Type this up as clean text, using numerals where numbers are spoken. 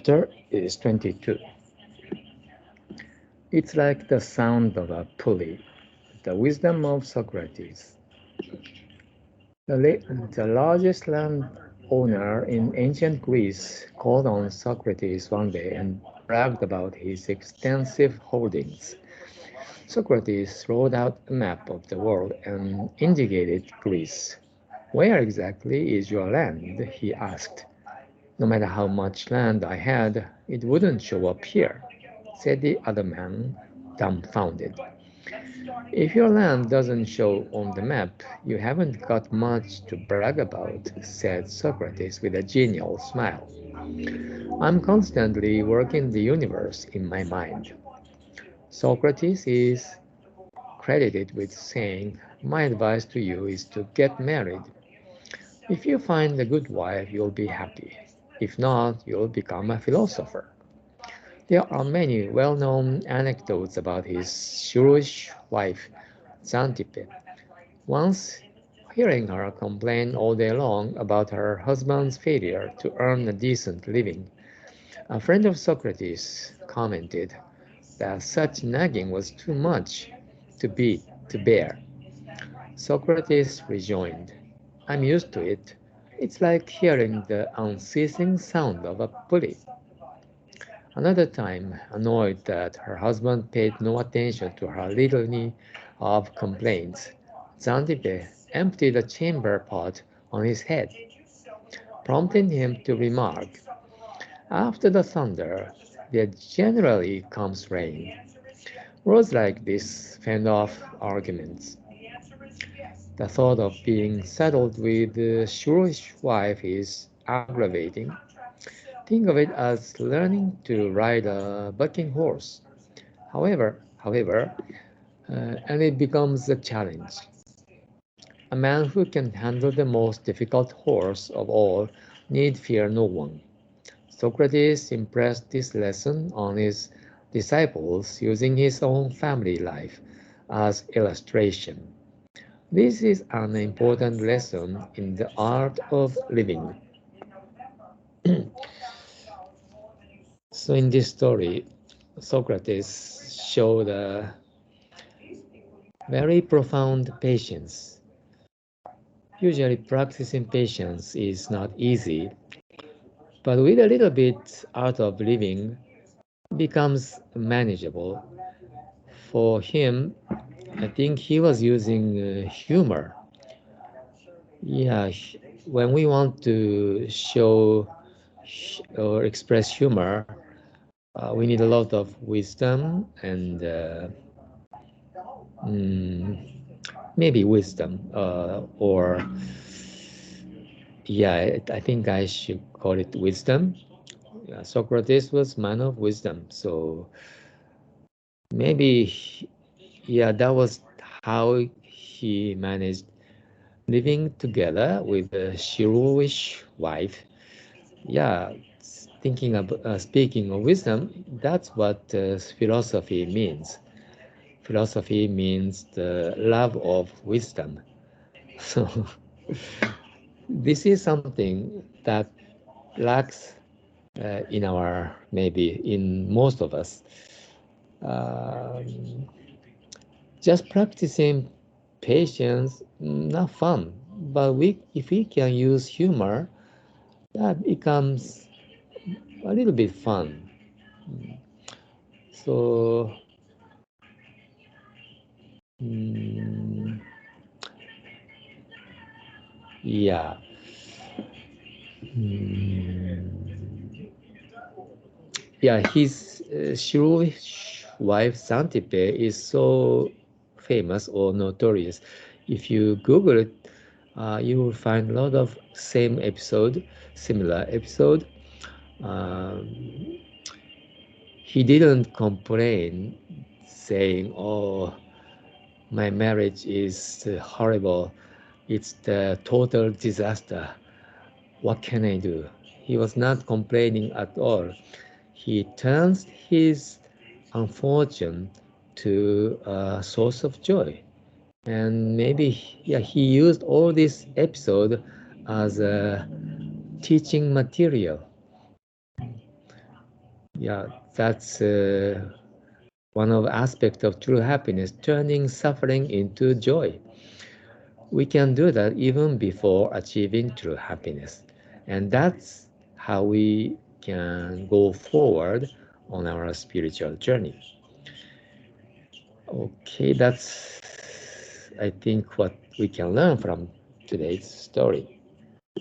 Chapter is 22. It's like the sound of a pulley, the wisdom of Socrates. The largest landowner in ancient Greece called on Socrates one day and bragged about his extensive holdings. Socrates wrote out a map of the world and indicated Greece. Where exactly is your land? He asked. No matter how much land I had, it wouldn't show up here, said the other man, dumbfounded. If your land doesn't show on the map, you haven't got much to brag about, said Socrates with a genial smile. I'm constantly working the universe in my mind. Socrates is credited with saying, my advice to you is to get married. If you find a good wife, you'll be happy. If not, you'll become a philosopher. There are many well-known anecdotes about his shrewish wife, Xantippe. Once, hearing her complain all day long about her husband's failure to earn a decent living, a friend of Socrates commented that such nagging was too much to bear. Socrates rejoined, I'm used to it. It's like hearing the unceasing sound of a pulley. Another time, annoyed that her husband paid no attention to her litany of complaints, Zantippe emptied a chamber pot on his head, prompting him to remark, after the thunder, there generally comes rain. Words like this fend off arguments. The thought of being saddled with a shrewish wife is aggravating. Think of it as learning to ride a bucking horse. However, and it becomes a challenge. A man who can handle the most difficult horse of all need fear no one. Socrates impressed this lesson on his disciples using his own family life as illustration. This is an important lesson in the art of living. So in this story, Socrates showed a very profound patience. Usually practicing patience is not easy, but with a little bit art of living becomes manageable. For him, I think he was using humor. Yeah, when we want to show or express humor, we need a lot of wisdom and mm, maybe wisdom or yeah, I think I should call it wisdom. Socrates was man of wisdom, so maybe yeah, that was how he managed living together with a shrewish wife. Yeah, thinking of speaking of wisdom, that's what philosophy means. Philosophy means the love of wisdom. So this is something that lacks in our maybe in most of us. Um, just practicing patience, not fun. But if we can use humor, that becomes a little bit fun. So, mm, yeah. Mm, yeah, his shrewish wife Santipe is so famous or notorious. If you Google it, you will find a lot of similar episode. Um, he didn't complain, saying, "Oh, my marriage is horrible. It's the total disaster. What can I do?" He was not complaining at all. He turns his unfortune to a source of joy. And maybe yeah, he used all this episode as a teaching material. Yeah, that's one of aspect of true happiness, turning suffering into joy. We can do that even before achieving true happiness. And that's how we can go forward on our spiritual journey. Okay, that's I think what we can learn from today's story.